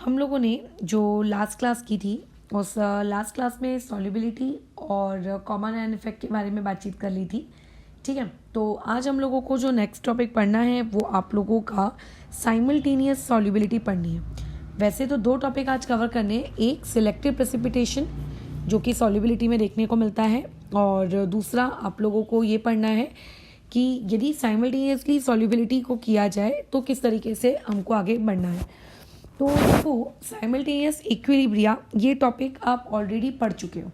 हम लोगों ने जो लास्ट क्लास की थी उस लास्ट क्लास में सॉल्युबिलिटी और कॉमन आयन इफेक्ट के बारे में बातचीत कर ली थी। ठीक है, तो आज हम लोगों को जो नेक्स्ट टॉपिक पढ़ना है वो आप लोगों का साइमल्टेनियस सॉल्युबिलिटी पढ़नी है। वैसे तो दो टॉपिक आज कवर करने हैं, एक सिलेक्टिव प्रेसिपिटेशन जो कि सॉल्युबिलिटी में देखने को मिलता है, और दूसरा आप लोगों को ये पढ़ना है कि यदि साइमल्टेनियसली सॉल्युबिलिटी को किया जाए तो किस तरीके से हमको आगे बढ़ना है। तो देखो, साइमल्टेनियस इक्विलिब्रिया ये टॉपिक आप ऑलरेडी पढ़ चुके हो,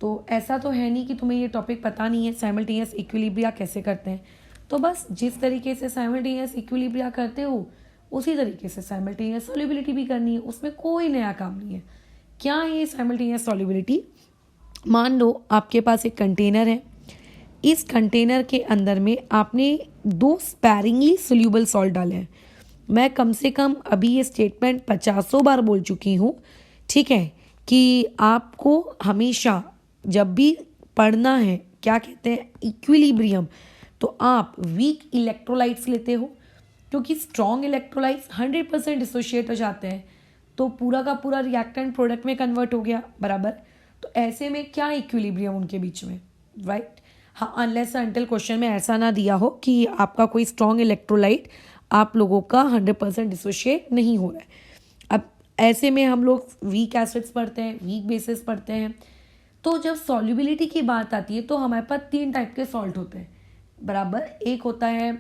तो ऐसा तो है नहीं कि तुम्हें ये टॉपिक पता नहीं है साइमल्टेनियस इक्विलिब्रिया कैसे करते हैं। तो बस जिस तरीके से साइमल्टेनियस इक्विलिब्रिया करते हो उसी तरीके से साइमल्टेनियस सॉल्युबिलिटी भी करनी है, उसमें कोई नया काम नहीं है। क्या है ये साइमल्टेनियस सॉल्युबिलिटी? मान लो आपके पास एक कंटेनर है, इस कंटेनर के अंदर में आपने दो स्पैरिंगली सोल्यूबल सॉल्ट डाले हैं। मैं कम से कम अभी ये स्टेटमेंट 50 बार बोल चुकी हूँ, ठीक है, कि आपको हमेशा जब भी पढ़ना है क्या कहते हैं इक्विलिब्रियम, तो आप वीक इलेक्ट्रोलाइट्स लेते हो, क्योंकि स्ट्रॉन्ग इलेक्ट्रोलाइट्स 100% डिसोशिएट हो जाते हैं, तो पूरा का पूरा रिएक्टेंट प्रोडक्ट में कन्वर्ट हो गया, बराबर। तो ऐसे में क्या इक्विलिब्रियम उनके बीच में, राइट? हाँ, अनलेस अंटिल क्वेश्चन में ऐसा ना दिया हो कि आपका कोई स्ट्रॉन्ग इलेक्ट्रोलाइट आप लोगों का 100% डिसोशिएट नहीं हो रहा है। अब ऐसे में हम लोग वीक एसिड्स पढ़ते हैं, वीक बेसिस पढ़ते हैं। तो जब सॉल्युबिलिटी की बात आती है तो हमारे पास 3 टाइप के सॉल्ट होते हैं, बराबर। एक होता है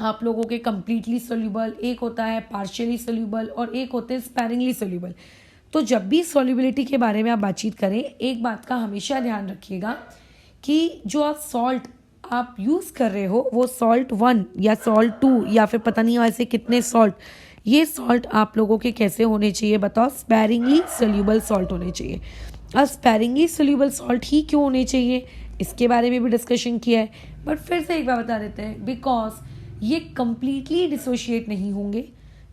आप लोगों के कंप्लीटली सोल्यूबल, एक होता है पार्शियली सोल्यूबल, और एक होते हैं स्पैरिंगली सोल्यूबल। तो जब भी सॉल्युबिलिटी के बारे में आप बातचीत करें, एक बात का हमेशा ध्यान रखिएगा कि जो आप सॉल्ट आप यूज़ कर रहे हो वो सॉल्ट 1 या सॉल्ट 2 या फिर पता नहीं ऐसे कितने सॉल्ट, ये सॉल्ट आप लोगों के कैसे होने चाहिए बताओ? स्पैरिंगली सोल्यूबल सॉल्ट होने चाहिए। अब स्पैरिंगली सोल्यूबल सॉल्ट ही क्यों होने चाहिए, इसके बारे में भी डिस्कशन किया है, बट फिर से एक बार बता देते हैं, बिकॉज ये कंप्लीटली डिसोशिएट नहीं होंगे,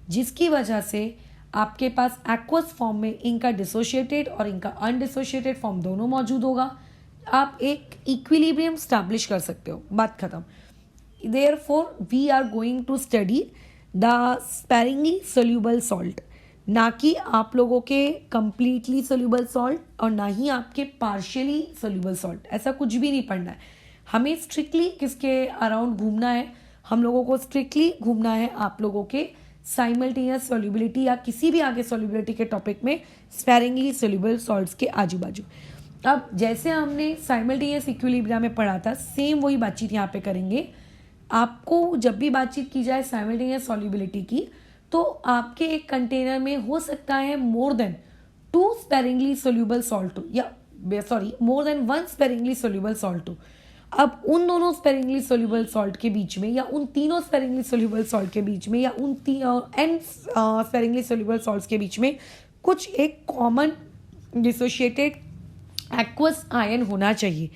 जिसकी वजह से आपके पास एक्वस फॉर्म में इनका डिसोशिएटेड और इनका अनडिसोशिएटेड फॉर्म दोनों मौजूद होगा। आप एक इक्विलिब्रियम स्टैब्लिश कर सकते हो, बात खत्म। Therefore we are going to study the sparingly soluble salt, ना कि आप लोगों के कंप्लीटली सोल्यूबल सॉल्ट और ना ही आपके पार्शियली सोल्यूबल सॉल्ट। ऐसा कुछ भी नहीं पढ़ना है हमें। स्ट्रिक्टली किसके अराउंड घूमना है? हम लोगों को स्ट्रिक्टली घूमना है आप लोगों के साइमल्टेनियस सॉल्युबिलिटी या किसी भी आगे सॉल्युबिलिटी के टॉपिक में स्पैरिंगली सोल्यूबल सॉल्ट्स के आजू बाजू। अब जैसे हमने साइमल्टेनियस इक्विलिब्रिया में पढ़ा था, सेम वही बातचीत यहाँ पे करेंगे। आपको जब भी बातचीत की जाए साइमल्टेनियस सॉल्युबिलिटी की, तो आपके एक कंटेनर में हो सकता है more than 2 sparingly soluble salt या more than 1 sparingly soluble salt. अब उन दोनों स्पैरिंगली सोल्यूबल सॉल्ट के बीच में या उन तीनों स्पैरिंगली सोल्यूबल सॉल्ट के बीच में या उन एन स्पैरिंगली सोल्यूबल सॉल्ट्स के बीच में कुछ एक कॉमन डिसोशिएटेड एक्वस आयन होना चाहिए।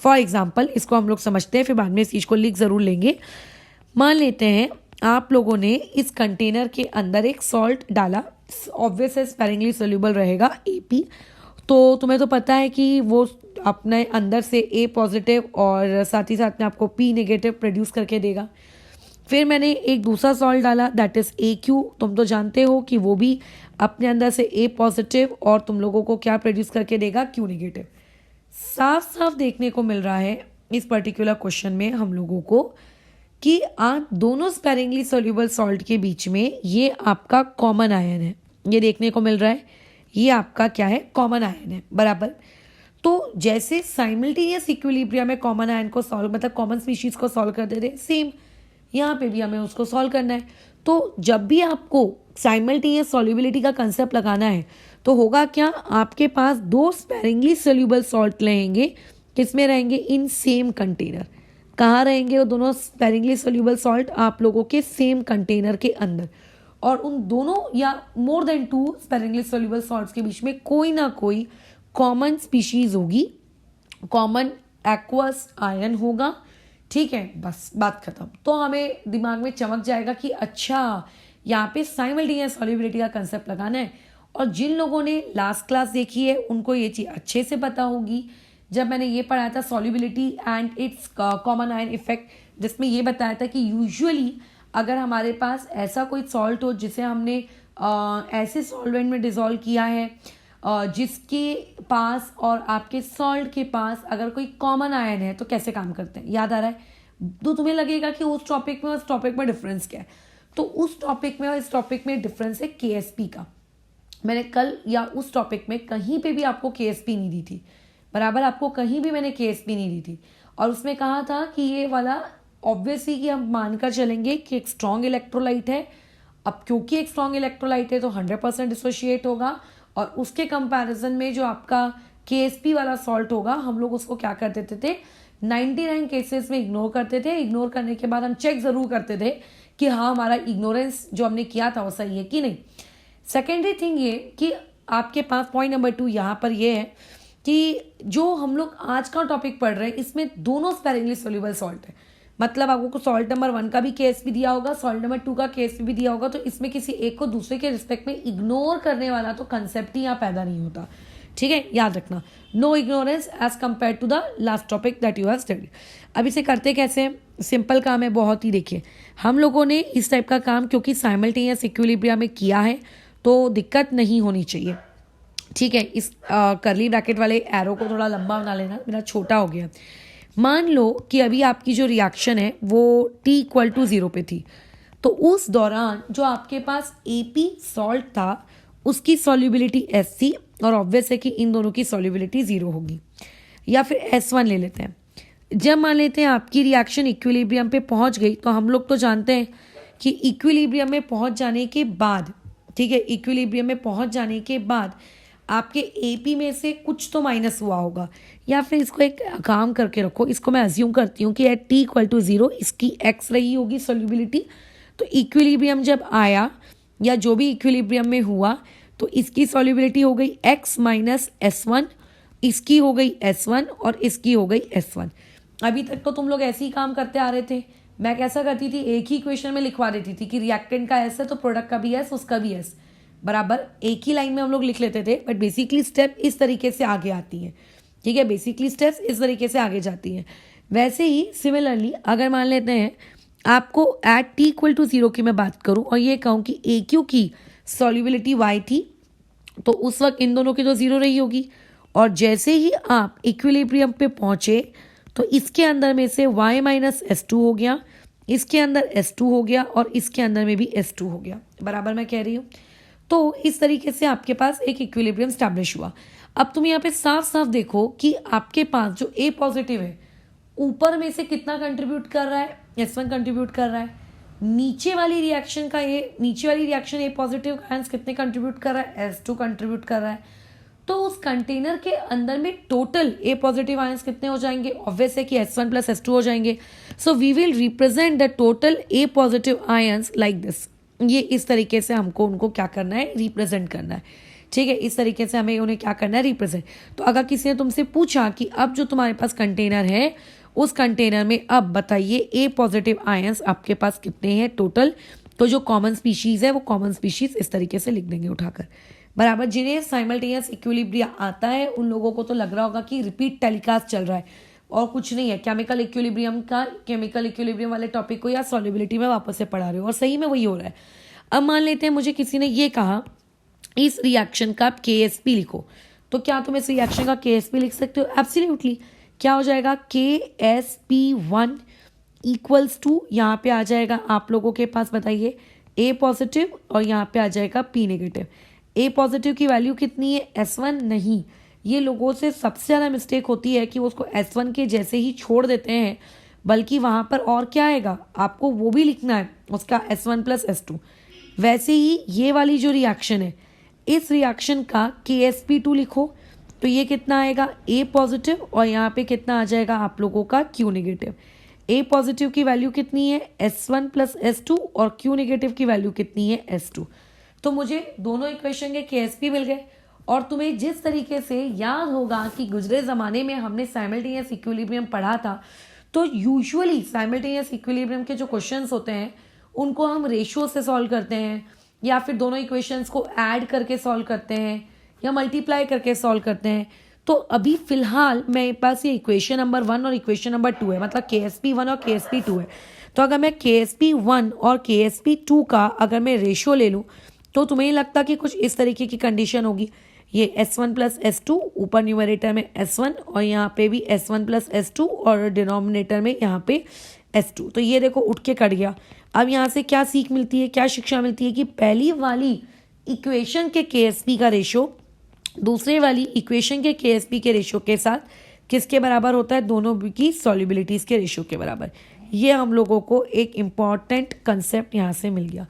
फॉर एग्जाम्पल, इसको हम लोग समझते हैं, फिर बाद में इस चीज़ को लिख ज़रूर लेंगे। मान लेते हैं आप लोगों ने इस कंटेनर के अंदर एक सॉल्ट डाला, ऑब्वियस है स्पैरिंगली सोल्यूबल रहेगा AP, तो तुम्हें तो पता है कि वो अपने अंदर से A पॉजिटिव और साथ ही साथ में आपको P नेगेटिव प्रोड्यूस करके देगा। फिर मैंने एक दूसरा सॉल्ट डाला, दैट इज़ AQ, तुम तो जानते हो कि वो भी अपने अंदर से A पॉजिटिव और तुम लोगों को क्या प्रोड्यूस करके देगा? Q negative. साफ साफ देखने को मिल रहा है इस पर्टिकुलर क्वेश्चन में हम लोगों को कि आप दोनों स्पैरिंगली सोल्यूबल सॉल्ट के बीच में ये आपका कॉमन आयन है, ये देखने को मिल रहा है, ये आपका क्या है? कॉमन आयन है, बराबर। तो जैसे साइमल्टेनियस इक्विलिब्रिया में कॉमन आयन को सॉल्व मतलब कॉमन स्पीशीज को सॉल्व कर देते, सेम यहाँ पे भी हमें उसको सॉल्व करना है। तो जब भी आपको साइमल्टेनियस सॉल्युबिलिटी का कंसेप्ट लगाना है तो होगा क्या? आपके पास 2 स्पैरिंगली सोल्यूबल सॉल्ट रहेंगे, किसमें रहेंगे? In same container. कहाँ रहेंगे वो दोनों स्पैरिंगली सोल्यूबल सॉल्ट? आप लोगों के सेम कंटेनर के अंदर, और उन दोनों या more than 2 sparingly soluble salts के बीच में कोई ना कोई कॉमन स्पीशीज होगी, कॉमन एक्वस आयन होगा, ठीक है, बस बात खत्म। तो हमें दिमाग में चमक जाएगा कि अच्छा यहाँ पे साइमल्टेनियस सॉल्युबिलिटी का कंसेप्ट लगाना है। और जिन लोगों ने लास्ट क्लास देखी है उनको ये चीज़ अच्छे से पता होगी, जब मैंने ये पढ़ाया था solubility and it's common ion effect, जिसमें ये बताया था कि यूजुअली अगर हमारे पास ऐसा कोई सॉल्ट हो जिसे हमने ऐसे सॉल्वेंट में डिज़ोल्व किया है जिसके पास और आपके सॉल्ट के पास अगर कोई कॉमन आयन है तो कैसे काम करते हैं, याद आ रहा है? तो तुम्हें लगेगा कि उस टॉपिक में और इस टॉपिक में डिफरेंस क्या है, तो उस टॉपिक में और इस टॉपिक में डिफरेंस है केएसपी का। मैंने कल या उस टॉपिक में कहीं पे भी आपको केएसपी नहीं दी थी, बराबर, आपको कहीं भी मैंने केएसपी नहीं दी थी। और उसमें कहा था कि ये वाला ऑब्वियसली कि हम मानकर चलेंगे कि एक स्ट्रॉन्ग इलेक्ट्रोलाइट है। अब क्योंकि एक स्ट्रॉन्ग इलेक्ट्रोलाइट है तो 100% डिसोशिएट होगा, और उसके कंपैरिजन में जो आपका केएसपी वाला सॉल्ट होगा हम लोग उसको क्या कर देते थे, 99 केसेस में इग्नोर करते थे। इग्नोर करने के बाद हम चेक जरूर करते थे कि हाँ हमारा इग्नोरेंस जो हमने किया था वो सही है कि नहीं। सेकेंडरी थिंग ये कि आपके पास पॉइंट नंबर 2 यहाँ पर ये है कि जो हम लोग आज का टॉपिक पढ़ रहे हैं इसमें दोनों स्पेरिंगली सोल्यूबल सॉल्ट है। मतलब आपको सॉल्ट नंबर 1 का भी केएसपी दिया होगा, सॉल्ट नंबर 2 का केएसपी भी दिया होगा, तो इसमें किसी एक को दूसरे के रिस्पेक्ट में इग्नोर करने वाला तो कंसेप्ट ही यहाँ पैदा नहीं होता। ठीक है, याद रखना, no ignorance as compare to the last topic that you have studied. अब इसे करते कैसे, सिंपल काम है बहुत ही। देखिए हम लोगों ने इस टाइप का काम क्योंकि साइमल्टेनियस इक्विलिब्रियम में किया है तो दिक्कत नहीं होनी चाहिए। ठीक है, इस करली ब्रैकेट वाले एरो को थोड़ा लंबा बना लेना, मेरा छोटा हो गया। मान लो कि अभी आपकी जो रिएक्शन है वो t=0 पे थी, तो उस दौरान जो आपके पास AP सॉल्ट था उसकी सॉल्युबिलिटी SC, और ऑब्वियस है कि इन दोनों की सॉल्युबिलिटी 0 होगी। या फिर S1 ले लेते हैं। जब मान लेते हैं आपकी रिएक्शन इक्विलिब्रियम पे पहुंच गई, तो हम लोग तो जानते हैं कि इक्विलिब्रियम में पहुंच जाने के बाद, ठीक है, इक्विलिब्रियम में पहुंच जाने के बाद आपके AP में से कुछ तो माइनस हुआ होगा। या फिर इसको एक काम करके रखो, इसको मैं अज्यूम करती हूँ कि एट t=0 इसकी x रही होगी सॉल्युबिलिटी। तो इक्विलिब्रियम जब आया या जो भी इक्विलिब्रियम में हुआ तो इसकी सॉल्युबिलिटी हो गई x माइनस S1, इसकी हो गई S1 और इसकी हो गई S1। अभी तक तो तुम लोग ऐसे ही काम करते आ रहे थे। मैं कैसा करती थी, एक ही इक्वेशन में लिखवा देती थी कि रिएक्टेंट का S है तो प्रोडक्ट का भी S, उसका भी S, बराबर एक ही लाइन में हम लोग लिख लेते थे। बट बेसिकली स्टेप इस तरीके से आगे आती है। ठीक है, बेसिकली स्टेप्स इस तरीके से आगे जाती हैं। वैसे ही सिमिलरली अगर मान लेते हैं आपको एट t=0 की मैं बात करूं और ये कहूं कि AQ की सॉल्युबिलिटी Y थी, तो उस वक्त इन दोनों की तो 0 रही होगी। और जैसे ही आप इक्विलिब्रियम पे पहुंचे तो इसके अंदर में से y माइनस S2 हो गया, इसके अंदर S2 हो गया और इसके अंदर में भी S2 हो गया, बराबर मैं कह रही हूँ। तो इस तरीके से आपके पास एक इक्विलिब्रियम स्टैब्लिश हुआ। अब तुम यहाँ पे साफ साफ देखो कि आपके पास जो A पॉजिटिव है ऊपर में से कितना कंट्रीब्यूट कर रहा है, S1 कंट्रीब्यूट कर रहा है। नीचे वाली रिएक्शन A पॉजिटिव आयंस कितने कंट्रीब्यूट कर रहा है, S2 कंट्रीब्यूट कर रहा है। तो उस कंटेनर के अंदर में टोटल A पॉजिटिव आयंस कितने हो जाएंगे, ऑब्वियस है कि S1 प्लस S2 हो जाएंगे। So we will represent the total A positive ions like this. ये इस तरीके से हमको उनको क्या करना है, रिप्रेजेंट करना है। ठीक है, इस तरीके से हमें उन्हें क्या करना है, रिप्रेजेंट। तो अगर किसी ने तुमसे पूछा कि अब जो तुम्हारे पास कंटेनर है उस कंटेनर में अब बताइए A पॉजिटिव आयंस आपके पास कितने हैं टोटल, तो जो कॉमन स्पीशीज है वो कॉमन स्पीशीज इस तरीके से लिख देंगे उठाकर, बराबर। जिन्हें साइमल्टेनियस इक्विलिब्रियम आता है उन लोगों को तो लग रहा होगा कि रिपीट टेलीकास्ट चल रहा है और कुछ नहीं है, केमिकल इक्विलिब्रियम वाले टॉपिक को या सॉल्युबिलिटी में वापस से पढ़ा रहे हो, और सही में वही हो रहा है। अब मान लेते हैं मुझे किसी ने ये कहा इस रिएक्शन का KSP लिखो, तो क्या तुम इस रिएक्शन का KSP लिख सकते हो? एब्सोल्युटली। क्या हो जाएगा, KSP1 इक्वल्स टू, यहाँ पे आ जाएगा आप लोगों के पास बताइए A पॉजिटिव और यहाँ पे आ जाएगा P नेगेटिव। A पॉजिटिव की वैल्यू कितनी है, S1 नहीं। ये लोगों से सबसे ज़्यादा मिस्टेक होती है कि वो उसको S1 के जैसे ही छोड़ देते हैं, बल्कि वहाँ पर और क्या आएगा आपको वो भी लिखना है, उसका S1 प्लस S2। वैसे ही ये वाली जो रिएक्शन है इस रिएक्शन का KSP2 लिखो, तो ये कितना आएगा, A पॉजिटिव और यहाँ पे कितना आ जाएगा आप लोगों का Q नेगेटिव। A पॉजिटिव की वैल्यू कितनी है, S1 प्लस S2, और Q नेगेटिव की वैल्यू कितनी है, S2। तो मुझे दोनों इक्वेशन के KSP मिल गए। और तुम्हें जिस तरीके से याद होगा कि गुजरे ज़माने में हमने साइमल्टेनियस इक्विलिब्रियम पढ़ा था, तो यूजुअली साइमल्टेनियस इक्विलिब्रियम के जो क्वेश्चंस होते हैं उनको हम रेशियो से सॉल्व करते हैं, या फिर दोनों इक्वेशंस को ऐड करके सॉल्व करते हैं, या मल्टीप्लाई करके सॉल्व करते हैं। तो अभी फिलहाल मेरे पास ये इक्वेशन नंबर 1 और इक्वेशन नंबर 2 है, मतलब KSP1 और KSP2 है। तो अगर मैं KSP1 और KSP2 का अगर मैं रेशियो ले लूँ तो तुम्हें ही लगता कि कुछ इस तरीके की कंडीशन होगी, ये S1 प्लस S2 ऊपर न्यूमरेटर में S1 और यहाँ पे भी S1 प्लस S2 और डिनोमिनेटर में यहाँ पे S2। तो ये देखो उठ के कट गया। अब यहाँ से क्या सीख मिलती है, क्या शिक्षा मिलती है कि पहली वाली इक्वेशन के KSP का रेशो दूसरे वाली इक्वेशन के KSP के रेशो के साथ किसके बराबर होता है, दोनों की सॉल्युबिलिटीज़ के रेशो के बराबर। ये हम लोगों को एक इम्पॉर्टेंट कंसेप्ट यहाँ से मिल गया।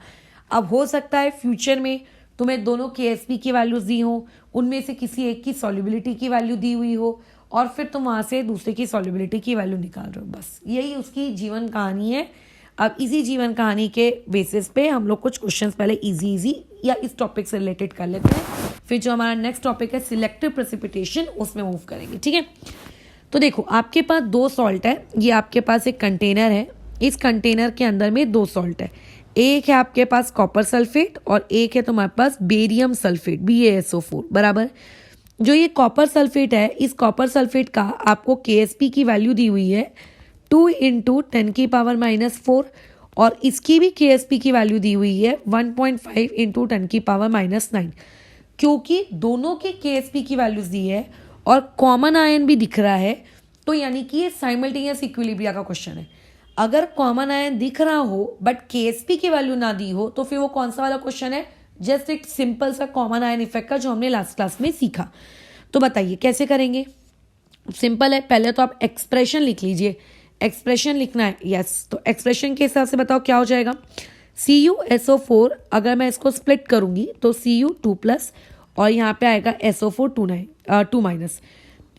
अब हो सकता है फ्यूचर में तुम्हें दोनों KSP की वैल्यूज दी हो, उनमें से किसी एक की सॉल्युबिलिटी की वैल्यू दी हुई हो और फिर तुम वहाँ से दूसरे की सॉल्युबिलिटी की वैल्यू निकाल रहे हो। बस यही उसकी जीवन कहानी है। अब इसी जीवन कहानी के बेसिस पे हम लोग कुछ क्वेश्चंस पहले इजी या इस टॉपिक से रिलेटेड कर लेते हैं, फिर जो हमारा नेक्स्ट टॉपिक है सिलेक्टिव प्रेसिपिटेशन उसमें मूव करेंगे। ठीक है, तो देखो आपके पास 2 सॉल्ट है, ये आपके पास एक कंटेनर है, इस कंटेनर के अंदर में 2 सॉल्ट है, एक है आपके पास कॉपर सल्फेट और एक है तुम्हारे पास बेरियम सल्फेट BaSO4 बराबर। जो ये कॉपर सल्फेट है, इस कॉपर सल्फेट का आपको KSP की वैल्यू दी हुई है 2 × 10⁻⁻⁴ और इसकी भी KSP की वैल्यू दी हुई है 1.5 × 10⁻⁹। क्योंकि दोनों की KSP की वैल्यूज दी है और कॉमन आयन भी दिख रहा है, तो यानी कि ये साइमल्टेनियस इक्विलिब्रिया का क्वेश्चन है। अगर कॉमन आयन दिख रहा हो बट KSP की वैल्यू ना दी हो तो फिर वो कौन सा वाला क्वेश्चन है, जस्ट एक सिंपल सा कॉमन आयन इफेक्ट का जो हमने लास्ट क्लास में सीखा। तो बताइए कैसे करेंगे। सिंपल है, पहले तो आप एक्सप्रेशन लिख लीजिए। एक्सप्रेशन लिखना है, यस, तो एक्सप्रेशन के हिसाब से बताओ क्या हो जाएगा। CuSO4 अगर मैं इसको स्प्लिट करूंगी तो Cu 2+ और यहाँ पे आएगा SO4 2-।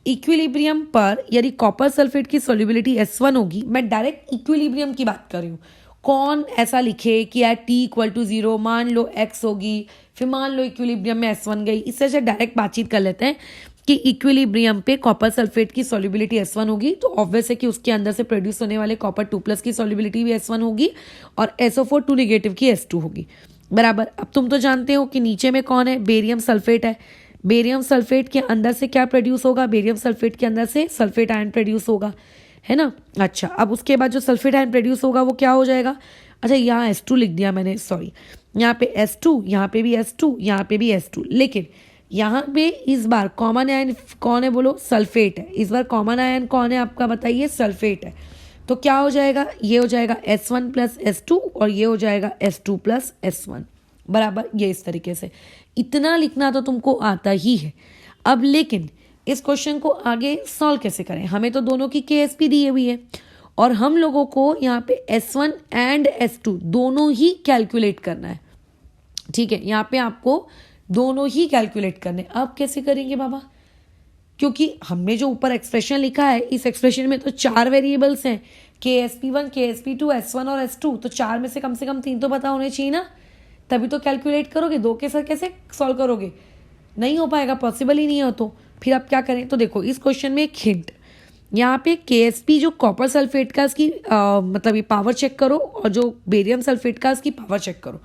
इक्विलिब्रियम पर यदि कॉपर सल्फेट की सॉल्युबिलिटी S1 होगी, मैं डायरेक्ट इक्विलिब्रियम की बात कर रही हूँ, कौन ऐसा लिखे कि यार T = 0 मान लो X होगी, फिर मान लो इक्विलिब्रियम में S1 गई, इससे अच्छा डायरेक्ट बातचीत कर लेते हैं कि इक्विलिब्रियम पे कॉपर सल्फेट की सॉल्युबिलिटी S1 होगी, तो ऑब्वियस है कि उसके अंदर से प्रोड्यूस होने वाले कॉपर 2+ की सॉल्युबिलिटी भी S1 होगी और SO4 2- की S2 होगी बराबर। अब तुम तो जानते हो कि नीचे में कौन है, बेरियम सल्फेट है। बेरियम सल्फेट के अंदर से क्या प्रोड्यूस होगा, बेरियम सल्फेट के अंदर से सल्फेट आयन प्रोड्यूस होगा, है ना। अच्छा, अब उसके बाद जो सल्फेट आयन प्रोड्यूस होगा वो क्या हो जाएगा। अच्छा, यहाँ S2 लिख दिया मैंने, सॉरी, यहाँ पे S2, यहाँ पे भी S2, यहाँ पे भी S2, लेकिन यहाँ पे इस बार कॉमन आयन कौन है, बोलो, सल्फेट है। इस बार कॉमन आयन कौन है आपका, बताइए, सल्फेट है। तो क्या हो जाएगा, ये हो जाएगा S1 + S2 और ये हो जाएगा S2 + S1 बराबर। ये इस तरीके से इतना लिखना तो तुमको आता ही है। अब लेकिन इस क्वेश्चन को आगे सॉल्व कैसे करें, हमें तो दोनों की KSP दी हुई है और हम लोगों को यहाँ पे S1 एंड S2 दोनों ही कैलकुलेट करना है। ठीक है, यहाँ पे आपको दोनों ही कैलकुलेट करने। अब कैसे करेंगे बाबा, क्योंकि हमने जो ऊपर एक्सप्रेशन लिखा है, इस एक्सप्रेशन में तो 4 वेरिएबल्स हैं, KSP1 KSP2 S1 और S2, तो 4 में से कम 3 तो पता होने चाहिए ना, तभी तो कैलकुलेट करोगे। 2 के साथ कैसे सॉल्व करोगे, नहीं हो पाएगा, पॉसिबल ही नहीं है। तो फिर आप क्या करें, तो देखो इस क्वेश्चन में एक हिंट, यहाँ पे KSP जो कॉपर सल्फेट का इसकी मतलब ये पावर चेक करो और जो बेरियम सल्फेट का इसकी पावर चेक करो,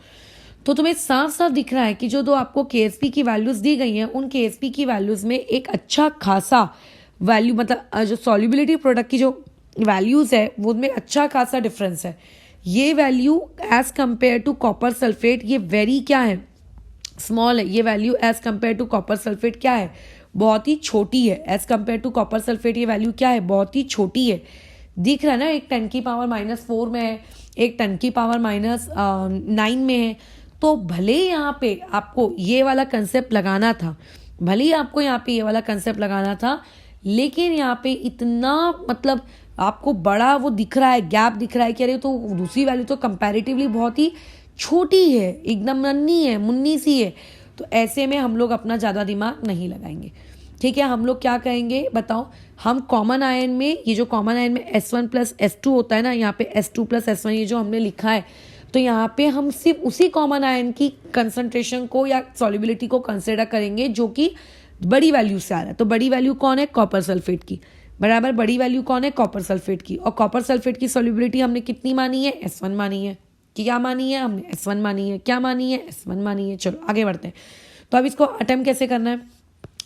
तो तुम्हें साफ साफ दिख रहा है कि जो 2 आपको KSP की वैल्यूज दी गई हैं, उन KSP की वैल्यूज में एक अच्छा खासा वैल्यू, मतलब जो सॉल्युबिलिटी प्रोडक्ट की जो वैल्यूज है वो उनमें अच्छा खासा डिफरेंस है। ये value as compare to copper sulphate, ये वेरी क्या है, स्मॉल है। ये value as compare to copper sulphate क्या है, बहुत ही छोटी है। As compare to copper sulphate ये वैल्यू क्या है, बहुत ही छोटी है। दिख रहा है ना, एक 10⁻⁻⁴ में है, एक 10⁻⁹ में है। तो भले यहाँ पे आपको ये वाला कंसेप्ट लगाना था, भले ही आपको यहाँ पे ये वाला कंसेप्ट लगाना था, लेकिन यहाँ पे इतना मतलब आपको बड़ा वो दिख रहा है, गैप दिख रहा है कि अरे तो दूसरी वैल्यू तो कंपैरेटिवली बहुत ही छोटी है, एकदम नन्ही है, मुन्नी सी है। तो ऐसे में हम लोग अपना ज़्यादा दिमाग नहीं लगाएंगे। ठीक है, हम लोग क्या करेंगे बताओ, हम कॉमन आयन में, ये जो कॉमन आयन में S1 + S2 होता है ना, यहाँ पे S2 + S1 ये जो हमने लिखा है, तो यहाँ पे हम सिर्फ उसी कॉमन आयन की कंसंट्रेशन को या सॉल्युबिलिटी को कंसिडर करेंगे जो कि बड़ी वैल्यू से आ रहा है। तो बड़ी वैल्यू कौन है, कॉपर सल्फेट की बराबर। बड़ी वैल्यू कौन है, कॉपर सल्फेट की। और कॉपर सल्फेट की सॉल्युबिलिटी हमने कितनी मानी है, S1 मानी है। क्या मानी है हमने, S1 मानी है। क्या मानी है, S1 मानी है। चलो आगे बढ़ते हैं। तो अब इसको अटेम्प्ट कैसे करना है।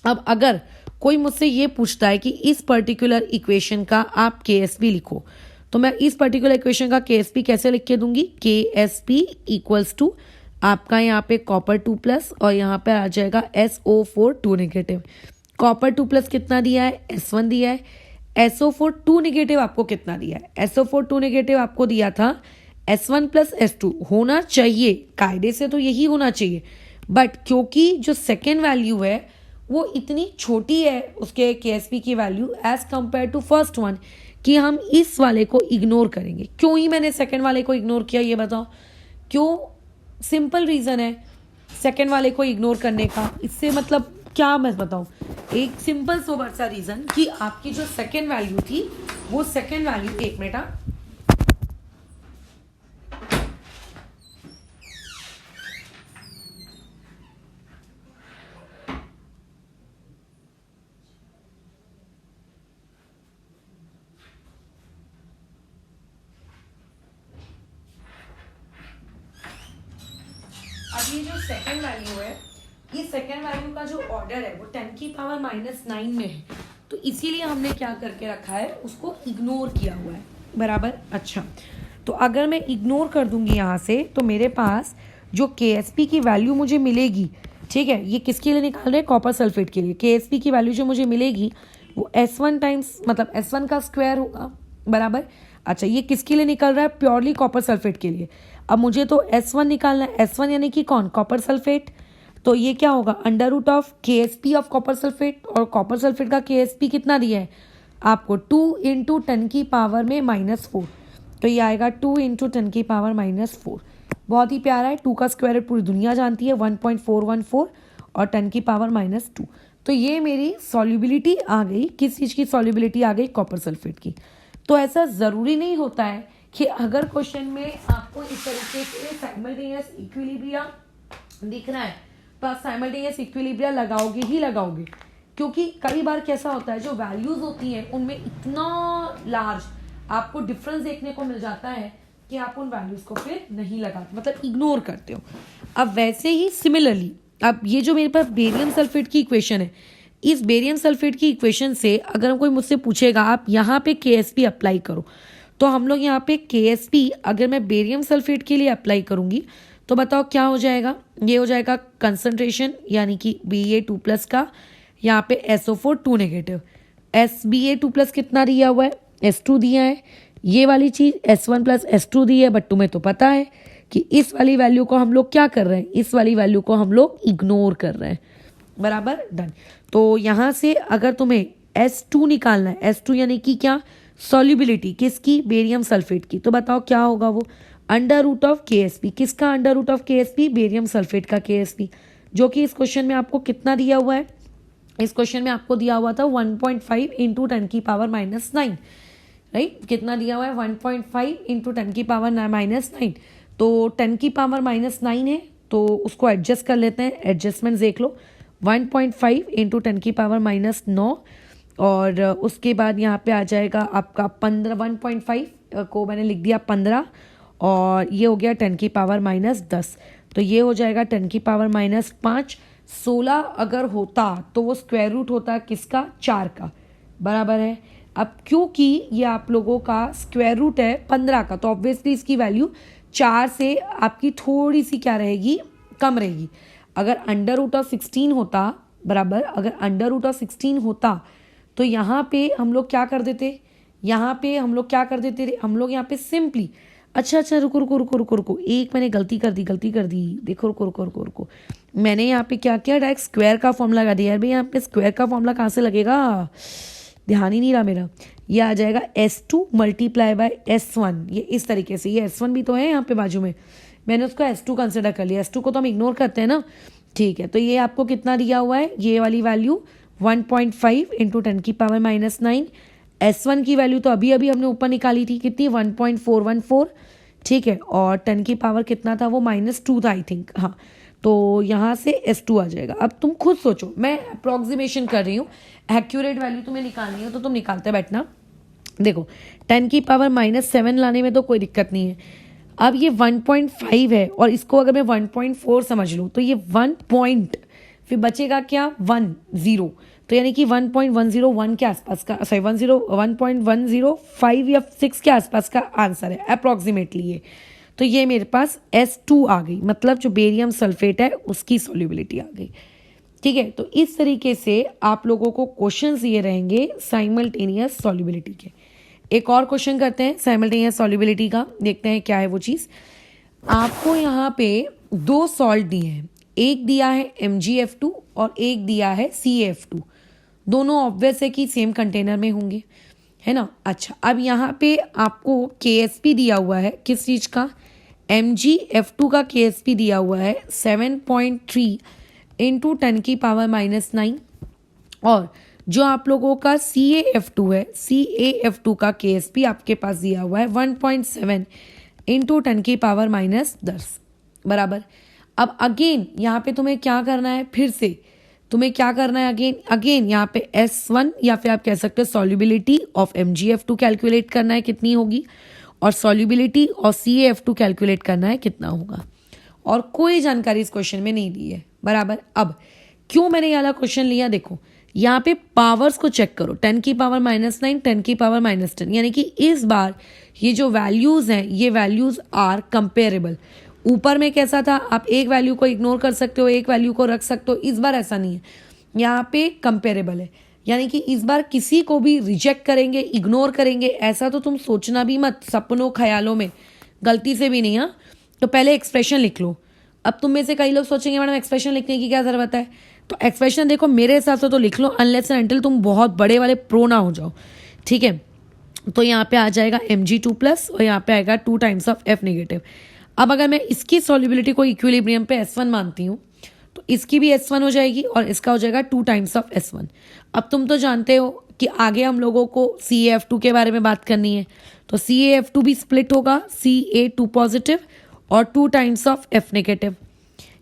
अब अगर कोई मुझसे ये पूछता है कि इस पर्टिकुलर इक्वेशन का आप KSP लिखो, तो मैं इस पर्टिकुलर इक्वेशन का KSP कैसे लिख के दूंगी, KSP = आपका यहाँ पे कॉपर 2+ और यहाँ पे आ जाएगा SO4 2 नेगेटिव। कॉपर 2+ कितना दिया है, S1 दिया है। SO4 2 नेगेटिव आपको कितना दिया है, SO4 2 नेगेटिव आपको दिया था S1 + S2। होना चाहिए कायदे से तो यही होना चाहिए, बट क्योंकि जो सेकेंड वैल्यू है वो इतनी छोटी है उसके KSP की value as compare to first one कि हम इस वाले को इग्नोर करेंगे। क्यों ही मैंने सेकेंड वाले को इग्नोर किया ये बताओ क्यों? सिंपल रीज़न है सेकेंड वाले को इग्नोर करने का। इससे मतलब क्या मैं बताऊँ, एक सिंपल सोबर सा रीज़न कि आपकी जो सेकेंड वैल्यू थी वो सेकेंड वैल्यू, एक मिनट, अब ये जो सेकेंड वैल्यू है, ये सेकेंड वैल्यू का जो ऑर्डर है वो 10⁻⁻9 में है, तो इसीलिए हमने क्या करके रखा है, उसको इग्नोर किया हुआ है, बराबर। अच्छा, तो अगर मैं इग्नोर कर दूंगी यहाँ से तो मेरे पास जो KSP की वैल्यू मुझे मिलेगी, ठीक है, ये किसके लिए निकाल रहे हैं, कॉपर सल्फेट के लिए। KSP की वैल्यू जो मुझे मिलेगी वो S1 टाइम्स मतलब S1 का स्क्वायर होगा, बराबर। अच्छा, ये किसके लिए निकल रहा है, प्योरली कॉपर सल्फेट के लिए। अब मुझे तो S1 निकालना है, S1 यानी कि कौन, कॉपर सल्फेट। तो ये क्या होगा, √ of KSP of copper sulphate, और कॉपर सल्फेट का KSP कितना दिया है आपको, 2 × 10⁻⁻4। तो ये आएगा 2 × 10⁻⁻4। बहुत ही प्यारा है, 2 का स्क्वायर रूट पूरी दुनिया जानती है, 1.414 और 10⁻⁻2। तो ये मेरी सॉल्युबिलिटी आ गई, किस चीज़ की सॉल्युबिलिटी आ गई, कॉपर सल्फेट की। तो ऐसा ज़रूरी नहीं होता है कि अगर क्वेश्चन में आपको इस तरीके से साइमल्टेनियस इक्विलिब्रिया दिख रहा है तो आप साइमल्टेनियस इक्विलिब्रिया लगाओगे ही लगाओगे, क्योंकि कई बार कैसा होता है जो वैल्यूज होती हैं उनमें इतना लार्ज आपको डिफरेंस देखने को मिल जाता है कि आप उन वैल्यूज को फिर नहीं लगाते, मतलब इग्नोर करते हो। अब वैसे ही सिमिलरली, अब ये जो मेरे पास बेरियम सल्फेट की इक्वेशन है, इस बेरियम सल्फेट की इक्वेशन से अगर कोई मुझसे पूछेगा आप यहाँ पे KSP अप्लाई करो, तो हम लोग यहाँ पे KSP अगर मैं बेरियम सल्फेट के लिए अप्लाई करूँगी तो बताओ क्या हो जाएगा, ये हो जाएगा कंसंट्रेशन यानी कि Ba2+ का यहाँ पे SO4 2 नेगेटिव, Ba2+ कितना दिया हुआ है, S2 दिया है, ये वाली चीज़ S1 + S2 दी है, बट तुम्हें तो पता है कि इस वाली वैल्यू को हम लोग क्या कर रहे हैं, इस वाली वैल्यू को हम लोग इग्नोर कर रहे हैं, बराबर, डन। तो यहाँ से अगर तुम्हें S2 निकालना है, S2 यानी कि क्या, सॉल्युबिलिटी किसकी, बेरियम सल्फेट की, तो बताओ क्या होगा वो, √ ऑफ KSP, किसका √ ऑफ KSP, बेरियम सल्फेट का KSP, जो कि इस क्वेश्चन में आपको कितना दिया हुआ है, इस क्वेश्चन में आपको दिया हुआ था 1.5 × 10⁻⁻9, राइट, कितना दिया हुआ है, 1.5 × 10⁻⁻9। तो 10⁻⁻9 है तो उसको एडजस्ट कर लेते हैं, एडजस्टमेंट देख लो, 1.5 × 10⁻⁻9 और उसके बाद यहाँ पे आ जाएगा आपका 15, 1.5 को मैंने लिख दिया 15 और ये हो गया 10⁻−10, तो ये हो जाएगा 10⁻−5। 16 अगर होता तो वो स्क्वायर रूट होता किसका, 4 का, बराबर है। अब क्योंकि ये आप लोगों का स्क्वायर रूट है 15 का, तो ऑब्वियसली इसकी वैल्यू 4 से आपकी थोड़ी सी क्या रहेगी, कम रहेगी। अगर √16 होता, बराबर, अगर √16 होता तो यहाँ पे हम लोग क्या कर देते, यहाँ पे हम लोग क्या कर देते, हम लोग यहाँ पे सिंपली, अच्छा रुको, एक मैंने गलती कर दी, देखो रुको, मैंने यहाँ पे क्या किया, डायरेक्ट स्क्वायर का फॉर्मूला लगा दिया यार। भाई यहाँ पे स्क्वायर का फॉर्मूला कहाँ से लगेगा, ध्यान ही नहीं रहा मेरा। ये आ जाएगा S2 × S1, ये इस तरीके से, ये S1 भी तो है यहाँ पे बाजू में, मैंने उसको S2 कंसिडर कर लिया, S2 को तो हम इग्नोर करते हैं ना, ठीक है। तो ये आपको कितना दिया हुआ है, ये वाली वैल्यू 1.5 × 10⁻−9, S1 की वैल्यू तो अभी हमने ऊपर निकाली थी, कितनी, 1.414, ठीक है, और 10 की पावर कितना था, वो -2 था आई थिंक, हाँ। तो यहाँ से S2 आ जाएगा। अब तुम खुद सोचो, मैं अप्रॉक्सीमेशन कर रही हूँ, एक्यूरेट वैल्यू तुम्हें निकालनी है तो तुम निकालते बैठना। देखो 10⁻7 लाने में तो कोई दिक्कत नहीं है। अब ये 1.5 है और इसको अगर मैं 1.4 समझ लूँ तो ये 1 पॉइंट, फिर बचेगा क्या, 10, तो यानी कि 1.101 के आसपास का, सॉरी 1.105 या 6 के आसपास का आंसर है अप्रॉक्सीमेटली ये। तो ये मेरे पास S2 आ गई, मतलब जो बेरियम सल्फेट है उसकी सॉल्युबिलिटी आ गई। ठीक है, तो इस तरीके से आप लोगों को क्वेश्चंस ये रहेंगे साइमल्टेनियस सॉल्युबिलिटी के। एक और क्वेश्चन करते हैं साइमल्टेनियस सॉल्युबिलिटी का, देखते हैं क्या है वो चीज़। आपको यहाँ पे दो सॉल्ट दिए हैं, एक दिया है MgF2 और एक दिया है CaF2। दोनों ऑब्वियस है कि सेम कंटेनर में होंगे, है ना। अच्छा, अब यहाँ पे आपको KSP दिया हुआ है, किस चीज़ का, MgF2 का KSP दिया हुआ है 7.3 इंटू 10⁻⁹। और जो आप लोगों का CaF2 है, CaF2 का KSP आपके पास दिया हुआ है 1.7 इंटू 10⁻⁻10 बराबर। अब अगेन यहाँ पे तुम्हें क्या करना है, फिर से तुम्हें क्या करना है, अगेन यहाँ पे S1 या फिर आप कह सकते हो सॉल्युबिलिटी ऑफ MgF2 कैलकुलेट करना है कितनी होगी, और सॉल्युबिलिटी ऑफ CaF2 कैलकुलेट करना है कितना होगा। और कोई जानकारी इस क्वेश्चन में नहीं दी है बराबर। अब क्यों मैंने ये वाला क्वेश्चन लिया, देखो यहाँ पे पावर्स को चेक करो, 10⁻⁹, 10⁻10, यानी कि इस बार ये जो वैल्यूज हैं ये वैल्यूज आर कंपेरेबल। ऊपर में कैसा था, आप एक वैल्यू को इग्नोर कर सकते हो, एक वैल्यू को रख सकते हो, इस बार ऐसा नहीं है, यहाँ पे कंपेरेबल है। यानी कि इस बार किसी को भी रिजेक्ट करेंगे, इग्नोर करेंगे, ऐसा तो तुम सोचना भी मत सपनों ख्यालों में, गलती से भी नहीं। हाँ, तो पहले एक्सप्रेशन लिख लो। अब तुम में से कई लोग सोचेंगे मैडम एक्सप्रेशन लिखने की क्या ज़रूरत है, तो एक्सप्रेशन देखो मेरे हिसाब से तो लिख लो, अनलेस एंड अनटिल तुम बहुत बड़े वाले प्रो ना हो जाओ। ठीक है, तो यहाँ पे आ जाएगा Mg2+ और यहाँ पे आएगा 2 टाइम्स ऑफ F नेगेटिव। अब अगर मैं इसकी सॉल्युबिलिटी को इक्विलिब्रियम पे S1 मानती हूँ तो इसकी भी S1 हो जाएगी और इसका हो जाएगा 2 टाइम्स ऑफ S1। अब तुम तो जानते हो कि आगे हम लोगों को CaF2 के बारे में बात करनी है, तो CaF2 भी स्प्लिट होगा Ca2+ और 2 टाइम्स ऑफ F नेगेटिव।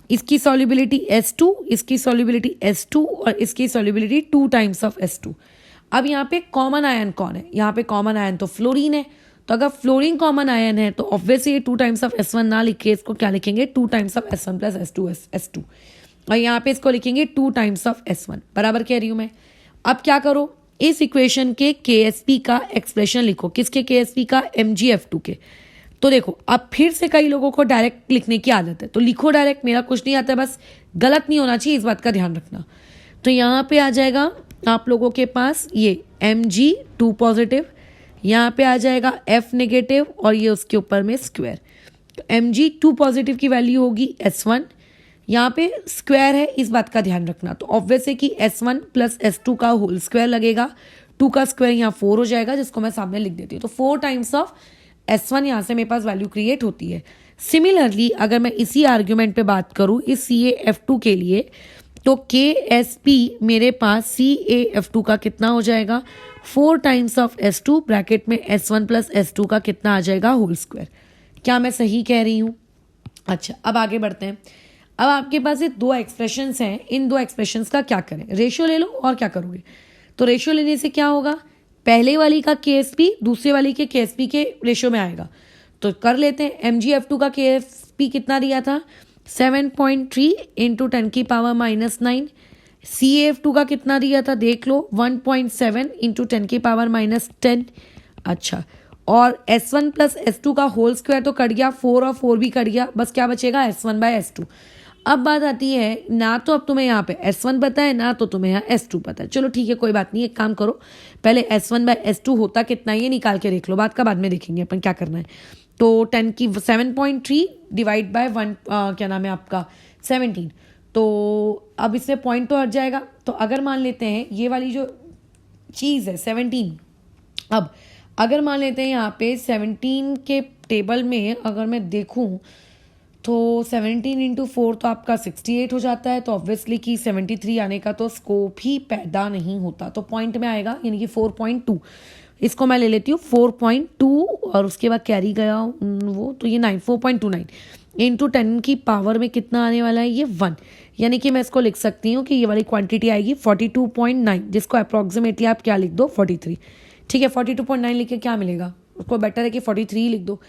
इसकी सॉल्युबिलिटी S2, इसकी सॉल्युबिलिटी S2 और इसकी सॉल्युबिलिटी 2 टाइम्स ऑफ S2। अब यहाँ पे कॉमन आयन कौन है, यहाँ पे कॉमन आयन तो फ्लोरीन है, तो अगर फ्लोरीन कॉमन आयन है तो ऑब्वियसली ये 2 टाइम्स ऑफ S1 ना लिख के इसको क्या लिखेंगे, 2 times of S1 plus S2 और यहाँ पे इसको लिखेंगे 2 टाइम्स ऑफ S1 बराबर कह रही हूँ मैं। अब क्या करो, इस इक्वेशन के KSP का एक्सप्रेशन लिखो, किसके KSP का, MgF2 के। तो देखो अब फिर से कई लोगों को डायरेक्ट लिखने की आदत है, तो लिखो डायरेक्ट, मेरा कुछ नहीं आता है, बस गलत नहीं होना चाहिए, इस बात का ध्यान रखना। तो यहाँ पे आ जाएगा आप लोगों के पास ये Mg2+, यहाँ पे आ जाएगा F नेगेटिव और ये उसके ऊपर में स्क्वायर। तो Mg2+ की वैल्यू होगी S1, यहाँ पे स्क्वायर है, इस बात का ध्यान रखना। तो ऑब्वियस है कि S1 प्लस S2 का होल स्क्वायर लगेगा, 2 का स्क्वायर यहाँ 4 हो जाएगा, जिसको मैं सामने लिख देती हूँ। तो 4 टाइम्स ऑफ S1 यहाँ से मेरे पास वैल्यू क्रिएट होती है। सिमिलरली अगर मैं इसी आर्ग्यूमेंट पे बात करूँ इस CaF2 के लिए, तो KSP मेरे पास CaF2 का कितना हो जाएगा, 4 टाइम्स ऑफ S2 ब्रैकेट में S1 प्लस S2 का कितना आ जाएगा, होल स्क्वायर। क्या मैं सही कह रही हूँ? अच्छा, अब आगे बढ़ते हैं। अब आपके पास ये 2 एक्सप्रेशंस हैं, इन 2 एक्सप्रेशंस का क्या करें, रेशियो ले लो और क्या करोगे। तो रेशियो लेने से क्या होगा, पहले वाली का KSP दूसरे वाली के KSP के रेशियो में आएगा। तो कर लेते हैं, MgF2 का KSP कितना दिया था, 7.3 इंटू 10⁻⁹। CaF2 का कितना दिया था, देख लो, 1.7 इंटू 10⁻⁻10। अच्छा, और S1 प्लस S2 का होल स्क्वायर तो कट गया, 4 और 4 भी कट गया, बस क्या बचेगा, S1/S2। अब बात आती है, ना तो अब तुम्हें यहाँ पे S1 पता है, ना तो तुम्हें यहाँ S2 पता है। चलो ठीक है, कोई बात नहीं, एक काम करो, पहले S1/S2 होता कितना ये निकाल के देख लो, बात का बाद में देखेंगे अपन क्या करना है। तो 7.3 डिवाइड बाय 1 क्या नाम है आपका 17, तो अब इसमें पॉइंट तो हट जाएगा। तो अगर मान लेते हैं ये वाली जो चीज़ है 17, अब अगर मान लेते हैं यहाँ पे 17 के टेबल में अगर मैं देखूँ तो 17 इंटू 4 तो आपका 68 हो जाता है, तो ऑब्वियसली कि 73 आने का तो स्कोप ही पैदा नहीं होता, तो पॉइंट में आएगा, यानी कि 4.2। इसको मैं ले लेती हूँ 4.2 और उसके बाद कैरी गया वो, तो ये 4.29 इंटू 10 की पावर में कितना आने वाला है, ये 1, यानी कि मैं इसको लिख सकती हूँ कि ये वाली क्वांटिटी आएगी 42.9, जिसको अप्रॉक्सीमेटली आप क्या लिख दो, 43। ठीक है, 42.9 लिख के क्या मिलेगा, उसको बेटर है कि 43 लिख दो।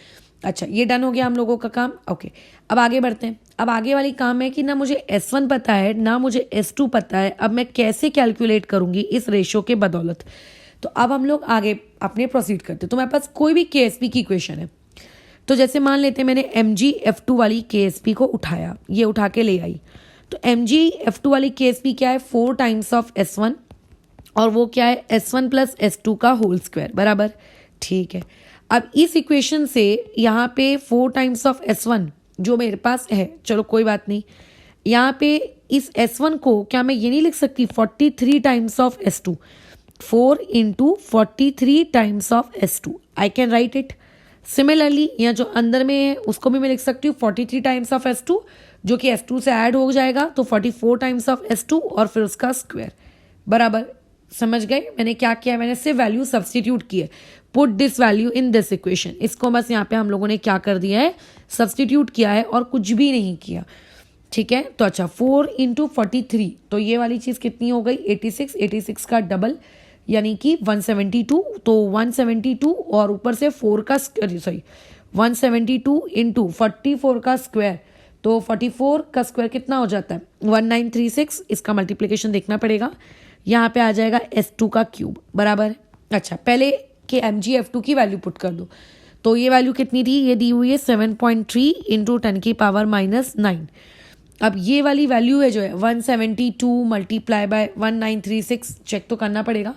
अच्छा, ये डन हो गया हम लोगों का काम। ओके, अब आगे बढ़ते हैं। अब आगे वाली काम है कि ना मुझे S1 पता है ना मुझे S2 पता है, अब मैं कैसे कैलकुलेट करूंगी इस रेशियो के बदौलत। तो अब हम लोग आगे अपने प्रोसीड करते हैं। तो मेरे पास कोई भी KSP की इक्वेशन है, तो जैसे मान लेते हैं मैंने MgF2 वाली KSP को उठाया, ये उठा के ले आई, तो MgF2 वाली KSP क्या है 4 टाइम्स ऑफ S1 और वो क्या है S1 प्लस S2 का होल स्क्वायर बराबर। ठीक है, अब इस इक्वेशन से यहाँ पे 4 टाइम्स ऑफ S1 जो मेरे पास है, चलो कोई बात नहीं, यहाँ पे इस S1 को क्या मैं ये नहीं लिख सकती 43 times of S2, 4 into 43 times of S2, I can write it. Similarly यहाँ जो अंदर में है उसको भी मैं लिख सकती हूँ 43 टाइम्स ऑफ S2 जो कि S2 से ऐड हो जाएगा, तो 44 टाइम्स ऑफ S2 और फिर उसका स्क्वायर बराबर। समझ गए मैंने क्या किया, मैंने सिर्फ वैल्यू सब्सटीट्यूट की है, put this value in this equation, इसको बस यहाँ पे हम लोगों ने क्या कर दिया है सब्सटीट्यूट किया है और कुछ भी नहीं किया। ठीक है, तो अच्छा 4 इंटू 43, तो ये वाली चीज़ कितनी हो गई 86, 86 का डबल यानी कि 172, तो 172 और ऊपर से 4 का सॉरी 172 इंटू 44 का स्क्वायर, तो 44 का स्क्वायर कितना हो जाता है 1936, इसका मल्टीप्लिकेशन देखना पड़ेगा, यहाँ पे आ जाएगा S2 का क्यूब बराबर। अच्छा पहले के MgF2 की वैल्यू पुट कर दो, तो ये वैल्यू कितनी थी, ये दी हुई है 7.3 इंटू 10 की पावर -9। अब ये वाली वैल्यू है जो है 172 मल्टीप्लाई बाय 1936, चेक तो करना पड़ेगा,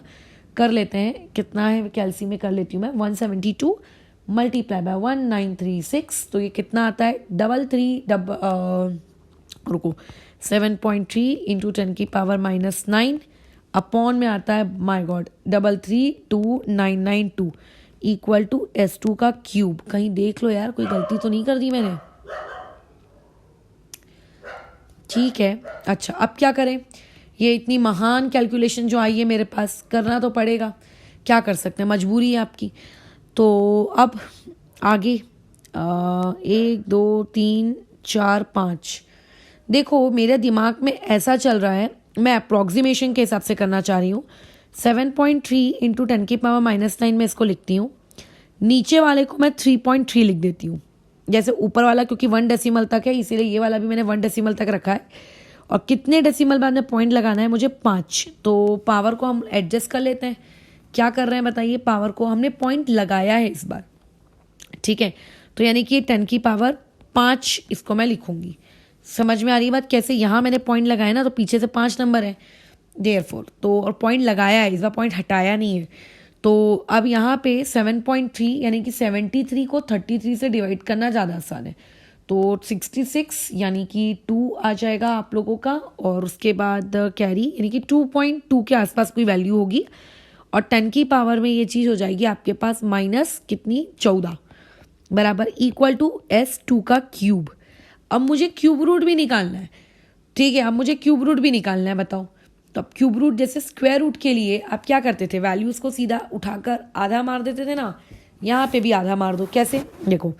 कर लेते हैं कितना है, कैलसी में कर लेती हूँ मैं, 172 मल्टीप्लाई बाय 1936, तो ये कितना आता है रुको 7.3 इंटू 10 की पावर -9 अपॉन में आता है my God 332,992 equal to S2 का क्यूब। कहीं देख लो यार कोई गलती तो नहीं कर दी मैंने। ठीक है, अच्छा अब क्या करें, ये इतनी महान कैलकुलेशन जो आई है मेरे पास, करना तो पड़ेगा, क्या कर सकते हैं, मजबूरी है आपकी। तो अब आगे 1 2 3 4 5, देखो मेरे दिमाग में ऐसा चल रहा है, मैं अप्रॉक्सीमेशन के हिसाब से करना चाह रही हूँ। 7.3 इंटू 10 की पावर -9 में इसको लिखती हूँ, नीचे वाले को मैं 3.3 लिख देती हूँ, जैसे ऊपर वाला क्योंकि 1 डेसिमल तक है इसीलिए ये वाला भी मैंने 1 डेसिमल तक रखा है, और कितने डेसिमल बाद में पॉइंट लगाना है मुझे 5, तो पावर को हम एडजस्ट कर लेते हैं। क्या कर रहे हैं बताइए, पावर को हमने पॉइंट लगाया है इस बार। ठीक है, तो यानी कि 10 की पावर 5 इसको मैं लिखूंगी। समझ में आ रही है बात कैसे, यहाँ मैंने पॉइंट लगाया ना तो पीछे से 5 नंबर है देयरफॉर, तो और पॉइंट लगाया है इस बार, पॉइंट हटाया नहीं है। तो अब यहाँ पे 7.3 यानी कि 73 को 33 से डिवाइड करना ज़्यादा आसान है, तो 66 यानी कि 2 आ जाएगा आप लोगों का, और उसके बाद कैरी यानी कि 2.2 के आसपास कोई वैल्यू होगी, और 10 की पावर में ये चीज़ हो जाएगी आपके पास माइनस कितनी 14 बराबर इक्वल टू S2 का क्यूब। अब मुझे क्यूब रूट भी निकालना है। ठीक है, अब मुझे क्यूब रूट भी निकालना है, बताओ। तो अब क्यूब रूट जैसे स्क्वायर रूट के लिए आप क्या करते थे, वैल्यूज को सीधा उठाकर आधा मार देते थे ना, यहाँ पे भी आधा मार दो। कैसे, देखो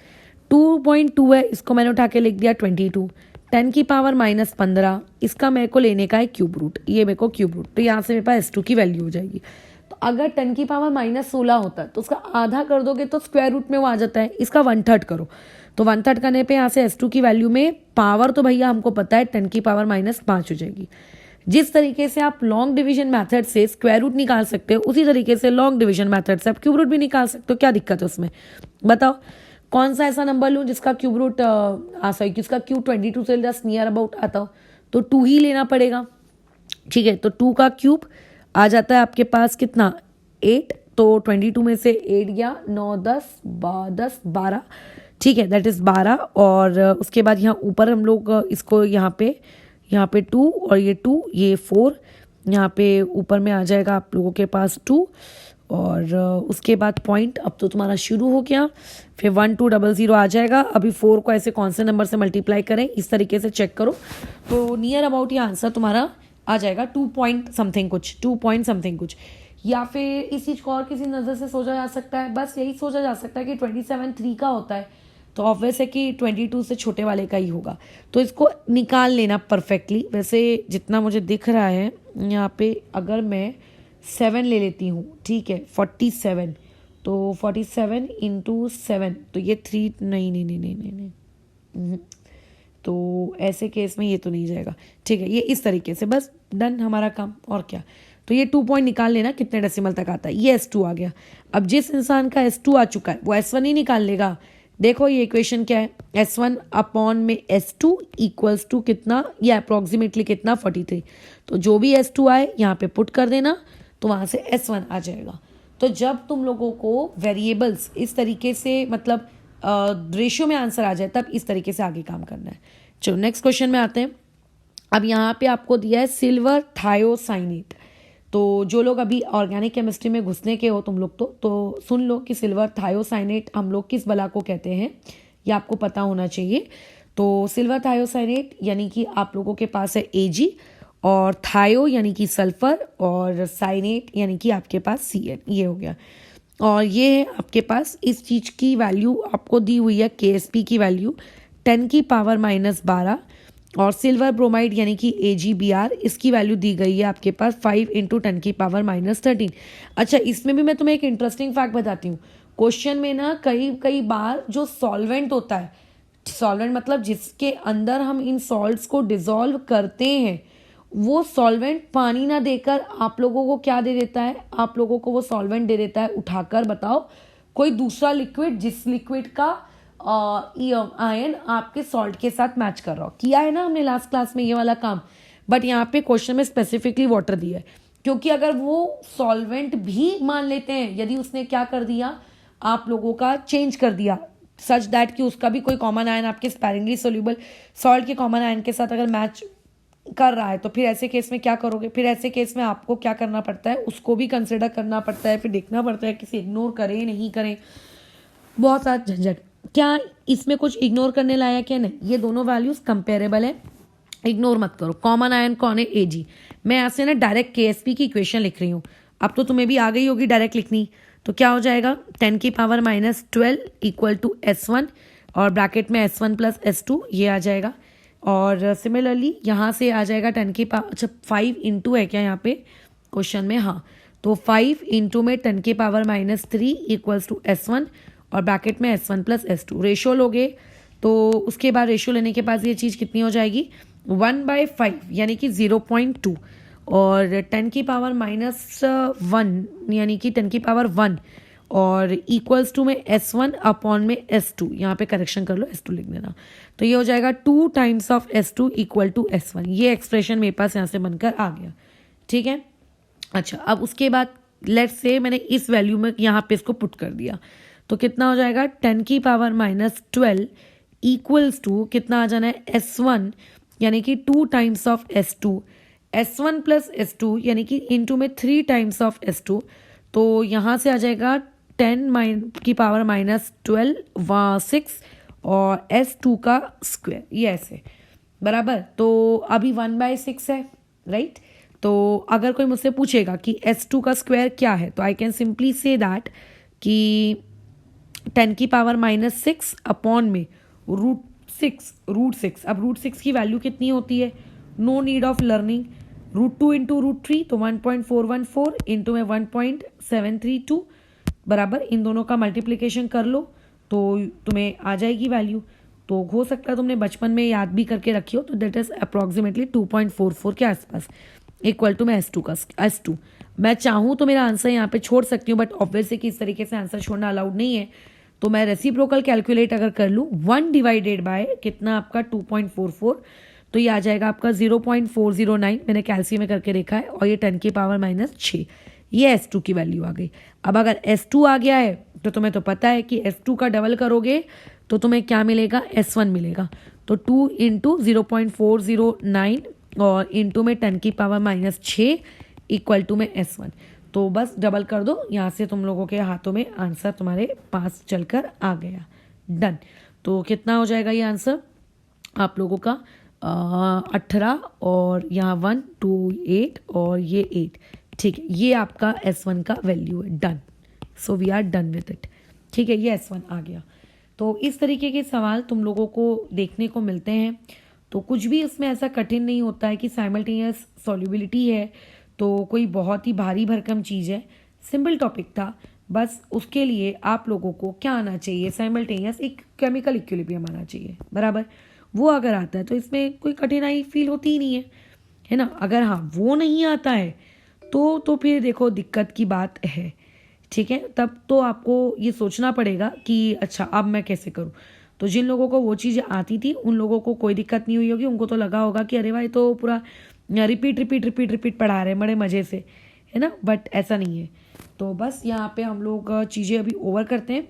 2.2 है, इसको मैंने उठा के लिख दिया 22, 10 की पावर -15, इसका मेरे को लेने का है क्यूब रूट, ये मेरे को क्यूब रूट, तो यहाँ से मेरे पास S2 की वैल्यू हो जाएगी। तो अगर 10 की पावर -16 होता है तो उसका आधा कर दोगे तो स्क्वायर रूट में वो आ जाता है, इसका 1/3 करो, तो 1/3 करने पे यहाँ से S2 की वैल्यू में पावर तो भैया हमको पता है 10 की पावर -5 हो जाएगी। जिस तरीके से आप लॉन्ग डिवीजन मेथड से स्क्वायर रूट निकाल सकते हो, उसी तरीके से लॉन्ग डिवीजन मेथड से आप क्यूब रूट भी निकाल सकते हो। क्या दिक्कत है उसमें, बताओ। कौन सा ऐसा नंबर लूँ जिसका क्यूब रूट सॉरी जिसका क्यूब 22 से जस्ट नियर अबाउट आता हो, तो 2 ही लेना पड़ेगा। ठीक है, तो 2 का क्यूब आ जाता है आपके पास कितना 8, तो 22 में से 8 गया 9 10 12, ठीक है दैट इज़ 12, और उसके बाद यहाँ ऊपर हम लोग इसको यहाँ पे 2 और ये 2 ये 4, यहाँ पे ऊपर में आ जाएगा आप लोगों के पास 2, और उसके बाद पॉइंट अब तो तुम्हारा शुरू हो गया, फिर 1200 आ जाएगा। अभी 4 को ऐसे कौन से नंबर से मल्टीप्लाई करें, इस तरीके से चेक करो, तो नियर अबाउट ये आंसर तुम्हारा आ जाएगा 2 पॉइंट समथिंग कुछ। या फिर इस चीज़ को और किसी नज़र से सोचा जा सकता है, बस यही सोचा जा सकता है कि 27 3 का होता है, तो ऑब्वियस है कि 22 से छोटे वाले का ही होगा, तो इसको निकाल लेना परफेक्टली। वैसे जितना मुझे दिख रहा है यहाँ पे, अगर मैं 7 ले लेती हूँ, ठीक है 47, तो 47 इंटू 7, तो ये 3 नहीं, तो ऐसे केस में ये तो नहीं जाएगा। ठीक है, ये इस तरीके से बस डन हमारा काम, और क्या। तो ये 2 पॉइंट निकाल लेना कितने डेसिमल तक आता है, ये S2 आ गया। अब जिस इंसान का S2 आ चुका है वो S1 ही निकाल लेगा, देखो ये इक्वेशन क्या है, S1 अपॉन में S2 इक्वल्स टू कितना, या अप्रॉक्सीमेटली कितना 43। तो जो भी S2 आए यहाँ पे पुट कर देना, तो वहाँ से S1 आ जाएगा। तो जब तुम लोगों को वेरिएबल्स इस तरीके से मतलब रेशियो में आंसर आ जाए तब इस तरीके से आगे काम करना है। चलो नेक्स्ट क्वेश्चन में आते हैं। अब यहाँ पे आपको दिया है सिल्वर थायोसाइनेट। तो जो लोग अभी ऑर्गेनिक केमिस्ट्री में घुसने के हो तुम लोग तो सुन लो कि सिल्वर थायोसाइनेट हम लोग किस बला को कहते हैं, ये आपको पता होना चाहिए। तो सिल्वर थायोसाइनेट यानी कि आप लोगों के पास है Ag, और थायो यानी कि सल्फर, और साइनेट यानी कि आपके पास Cn, ये हो गया। और ये है आपके पास, इस चीज़ की वैल्यू आपको दी हुई है KSP की वैल्यू 10⁻⁻12, और सिल्वर ब्रोमाइड यानी कि AgBr इसकी वैल्यू दी गई है आपके पास 5 × 10⁻13। अच्छा, इसमें भी मैं तुम्हें एक इंटरेस्टिंग फैक्ट बताती हूँ। क्वेश्चन में ना कई बार जो सॉल्वेंट होता है, सॉल्वेंट मतलब जिसके अंदर हम इन सॉल्ट्स को डिसॉल्व करते हैं, वो सॉल्वेंट पानी ना देकर आप लोगों को क्या दे देता है, आप लोगों को वो सॉल्वेंट दे देता है उठाकर, बताओ कोई दूसरा लिक्विड, जिस लिक्विड का आयन आपके सॉल्ट के साथ मैच कर रहा हो। किया है ना हमने लास्ट क्लास में ये वाला काम, बट यहाँ पे क्वेश्चन में स्पेसिफिकली वाटर दिया है, क्योंकि अगर वो सॉल्वेंट भी मान लेते हैं, यदि उसने क्या कर दिया, आप लोगों का चेंज कर दिया सच दैट कि उसका भी कोई कॉमन आयन आपके स्पैरिंगली सोल्यूबल सॉल्ट के कॉमन आयन के साथ अगर मैच कर रहा है, तो फिर ऐसे केस में क्या करोगे? फिर ऐसे केस में आपको क्या करना पड़ता है, उसको भी कंसिडर करना पड़ता है, फिर देखना पड़ता है किसी इग्नोर करें नहीं करें, बहुत सारा झंझट। क्या इसमें कुछ इग्नोर करने लायक है? नहीं, ये दोनों वैल्यूज कंपेरेबल है, इग्नोर मत करो। कॉमन आयन कौन है? Ag। मैं यहाँ से ना डायरेक्ट KSP की इक्वेशन लिख रही हूँ, अब तो तुम्हें भी आ गई होगी डायरेक्ट लिखनी। तो क्या हो जाएगा, 10⁻⁻12 इक्वल टू S1, और ब्रैकेट में S1 + S2 ये आ जाएगा। और सिमिलरली यहाँ से आ जाएगा 5 इंटू है क्या यहाँ पे क्वेश्चन में? हाँ, तो 5 इंटू में 10⁻³ इक्वल्स टू S1, और ब्रैकेट में S1 + S2। रेशो लोगे तो उसके बाद रेशो लेने के बाद ये चीज़ कितनी हो जाएगी, 1/5 यानी कि 0.2, और 10⁻⁻1 यानी कि 10⁻1, और इक्वल्स टू में S1 अपॉन में S2, यहाँ पे करेक्शन कर लो, S2 लिख देना। तो ये हो जाएगा 2 times of S2 equal to S1। ये एक्सप्रेशन मेरे पास यहाँ से बनकर आ गया, ठीक है। अच्छा, अब उसके बाद लेट्स से मैंने इस वैल्यू में यहाँ पे इसको पुट कर दिया, तो कितना हो जाएगा, 10⁻⁻12 इक्वल्स टू कितना आ जाना है, S1 यानी कि 2 times of S2, S1 + S2 यानी कि इंटू में 3 टाइम्स ऑफ S2। तो यहाँ से आ जाएगा 10⁻⁻12 6, और S2 का स्क्वायर, ये ऐसे बराबर। तो अभी 1/6 है, राइट। तो अगर कोई मुझसे पूछेगा कि S2 का स्क्वायर क्या है, तो I can simply say that कि 10⁻⁻6 अपॉन में √6। अब √6 की वैल्यू कितनी होती है, no need of learning, √2 into √3, तो 1.414 इंटू में 1.732 बराबर, इन दोनों का मल्टीप्लिकेशन कर लो तो तुम्हें आ जाएगी वैल्यू। तो हो सकता है तुमने बचपन में याद भी करके रखी हो, तो दैट इज अप्रॉक्सीमेटली 2.44 के आसपास, इक्वल टू में S2। मैं चाहूँ तो मेरा आंसर यहाँ पे छोड़ सकती हूँ, बट ऑब्वियसली कि इस तरीके से आंसर छोड़ना अलाउड नहीं है। तो मैं रेसिप्रोकल कैलकुलेट अगर कर लूँ, 1 डिवाइडेड बाय कितना आपका 2.44, तो ये आ जाएगा आपका 0.409, मैंने कैल्सियम में करके देखा है, और ये 10⁻⁻6, ये S2 की वैल्यू आ गई। अब अगर S2 आ गया है तो तुम्हें तो पता है कि S2 का डबल करोगे तो तुम्हें क्या मिलेगा, S1 मिलेगा। तो 2 इंटू 0.409 और इंटू में 10⁻⁻6 इक्वल टू में S1। तो बस डबल कर दो, यहाँ से तुम लोगों के हाथों में आंसर तुम्हारे पास चलकर आ गया, डन। तो कितना हो जाएगा ये आंसर आप लोगों का, 18, और यहाँ 1 2 8 और ये 8, ठीक है। ये आपका S1 का वैल्यू है, done. So we are done with it, ठीक है, ये S1 आ गया। तो इस तरीके के सवाल तुम लोगों को देखने को मिलते हैं। तो कुछ भी इसमें ऐसा कठिन नहीं होता है कि साइमल्टेनियस सॉल्युबिलिटी है तो कोई बहुत ही भारी भरकम चीज़ है, सिंपल टॉपिक था। बस उसके लिए आप लोगों को क्या आना चाहिए, साइमल्टेनियस एक केमिकल इक्विलिब्रियम आना चाहिए, बराबर। वो अगर आता है तो इसमें कोई कठिनाई फील होती ही नहीं है ना। अगर हाँ वो नहीं आता है तो फिर देखो दिक्कत की बात है, ठीक है, तब तो आपको ये सोचना पड़ेगा कि अच्छा अब मैं कैसे करूँ। तो जिन लोगों को वो चीज़ें आती थी उन लोगों को कोई दिक्कत नहीं हुई होगी, उनको तो लगा होगा कि अरे भाई तो पूरा रिपीट रिपीट रिपीट रिपीट पढ़ा रहे हैं बड़े मज़े से, है ना। बट ऐसा नहीं है। तो बस यहाँ पे हम लोग चीज़ें अभी ओवर करते हैं।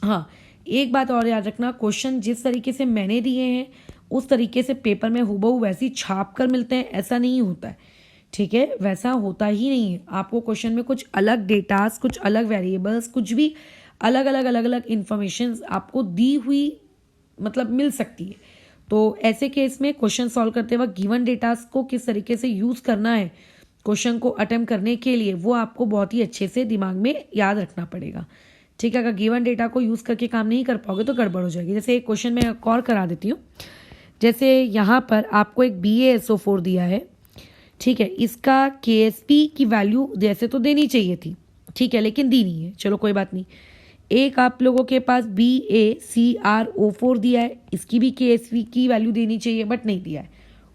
हाँ, एक बात और याद रखना, क्वेश्चन जिस तरीके से मैंने दिए हैं उस तरीके से पेपर में हूबहू वैसी छाप कर मिलते हैं, ऐसा नहीं होता है। ठीक है, वैसा होता ही नहीं है। आपको क्वेश्चन में कुछ अलग डेटास, कुछ अलग वेरिएबल्स, कुछ भी अलग अलग अलग अलग इंफॉर्मेशन आपको दी हुई मतलब मिल सकती है। तो ऐसे केस में क्वेश्चन सॉल्व करते वक्त गिवन डेटास को किस तरीके से यूज़ करना है क्वेश्चन को अटेम्प्ट करने के लिए, वो आपको बहुत ही अच्छे से दिमाग में याद रखना पड़ेगा। ठीक है, अगर गिवन डेटा को यूज़ करके काम नहीं कर पाओगे तो गड़बड़ हो जाएगी। जैसे एक क्वेश्चन मैं एक और करा देती हूँ। जैसे यहाँ पर आपको एक BaSO4 दिया है, ठीक है, इसका KSP की वैल्यू जैसे तो देनी चाहिए थी, ठीक है, लेकिन दी नहीं है। चलो कोई बात नहीं। एक आप लोगों के पास BaCrO4 दिया है, इसकी भी KSP की वैल्यू देनी चाहिए बट नहीं दिया है।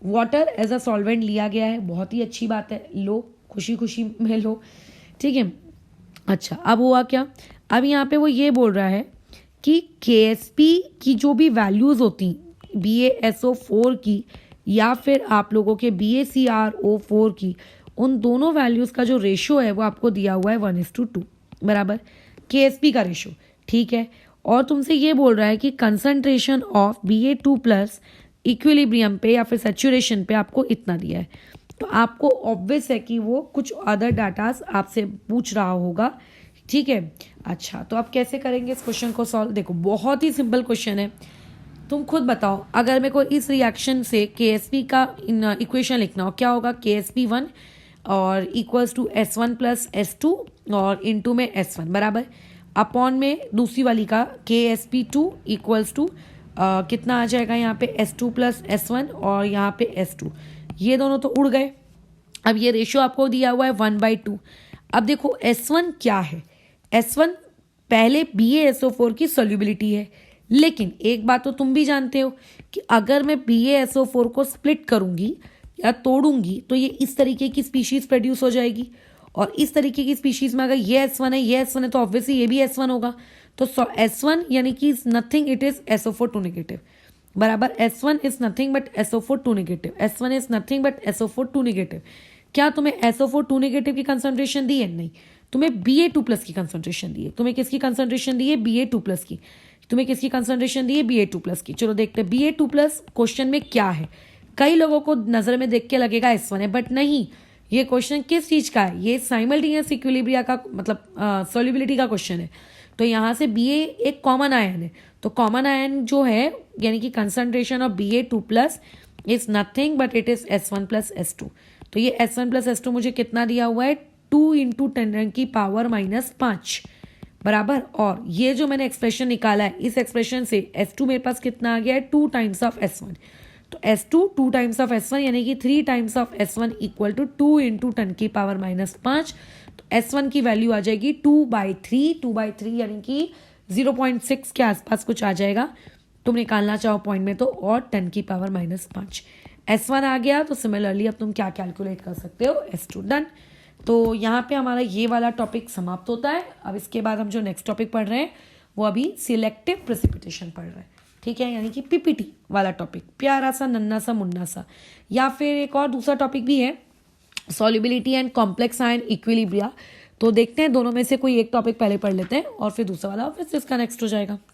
वाटर एज अ सॉल्वेंट लिया गया है, बहुत ही अच्छी बात है, लो खुशी खुशी में लो, ठीक है। अच्छा, अब हुआ क्या, अब यहाँ पे वो ये बोल रहा है कि KSP की जो भी वैल्यूज़ होती BaSO4 की या फिर आप लोगों के BaCrO4 की, उन दोनों वैल्यूज़ का जो रेशो है वो आपको दिया हुआ है 1:2 बराबर, KSP का रेशो, ठीक है। और तुमसे ये बोल रहा है कि कंसंट्रेशन ऑफ Ba2+ इक्विलिब्रियम पे या फिर सैचुरेशन पे आपको इतना दिया है। तो आपको ऑब्वियस है कि वो कुछ अदर डाटास आपसे पूछ रहा होगा, ठीक है। अच्छा, तो आप कैसे करेंगे इस क्वेश्चन को सॉल्व। देखो बहुत ही सिंपल क्वेश्चन है, तुम खुद बताओ। अगर मेरे को इस रिएक्शन से KSP का इक्वेशन लिखना हो, क्या होगा, KSP1 और इक्वल्स टू S1 + S2 और इनटू में S1 बराबर, अपॉन में दूसरी वाली का KSP2 इक्वल्स टू कितना आ जाएगा यहाँ पे S2 + S1 और यहाँ पे S2, ये दोनों तो उड़ गए। अब ये रेशियो आपको दिया हुआ है 1/2। अब देखो S1 क्या है, S1 पहले BaSO4 की सॉल्युबिलिटी है, लेकिन एक बात तो तुम भी जानते हो कि अगर मैं BaSO4 को स्प्लिट करूंगी या तोड़ूंगी तो ये इस तरीके की स्पीशीज प्रोड्यूस हो जाएगी, और इस तरीके की स्पीशीज में अगर ये S1 है, ये S1 है, तो ऑब्वियसली ये भी S1 होगा। तो S1 यानी कि नथिंग, इट इज SO4 2- बराबर, S1 is nothing but SO4 2-, S1 is nothing but SO4 2-। क्या तुम्हें SO4 2- की कंसंट्रेशन दी है? नहीं, तुम्हें Ba2+ की कंसंट्रेशन दी है। तुम्हें किसकी कंसंट्रेशन दी है? Ba2+ की। तुम्हें किसकी कंसंट्रेशन दी है? Ba2+ की। चलो देखते हैं Ba2+ क्वेश्चन में क्या है। कई लोगों को नजर में देख के लगेगा S1 है, बट नहीं, ये क्वेश्चन किस चीज का है? ये साइमल्टेनियस इक्विलिब्रिया का मतलब सॉल्युबिलिटी का क्वेश्चन है। तो यहाँ से Ba एक कॉमन आयन है, तो कॉमन आयन जो है यानी कि concentration of Ba2+ is nothing but it is S1 + S2। तो ये S1 + S2 मुझे कितना दिया हुआ है? 2 × 10⁻⁵ बराबर। और ये जो मैंने एक्सप्रेशन निकाला है, इस एक्सप्रेशन से S2 मेरे पास कितना आ गया है? 2 टाइम्स ऑफ S1। तो S2 2 टाइम्स ऑफ S1 यानी कि 3 times of S1 equal to 2 × 10⁻⁵। तो S1 की वैल्यू आ जाएगी 2/3, 2/3 यानी कि 0.6 के आसपास कुछ आ जाएगा। तुम निकालना चाहो पॉइंट में तो, और 10⁻⁵ S1 आ गया। तो सिमिलरली अब तुम क्या कैलकुलेट कर सकते हो? S2 done. तो यहाँ पे हमारा ये वाला टॉपिक समाप्त होता है। अब इसके बाद हम जो नेक्स्ट टॉपिक पढ़ रहे हैं वो अभी सिलेक्टिव प्रेसिपिटेशन पढ़ रहे हैं, ठीक है, यानी कि PPT वाला टॉपिक, प्यारा सा नन्ना सा मुन्ना सा। या फिर एक और दूसरा टॉपिक भी है, solubility and complex ion equilibria. तो देखते हैं दोनों में से कोई एक टॉपिक पहले पढ़ लेते हैं और फिर दूसरा वाला फिर से इसका नेक्स्ट हो जाएगा।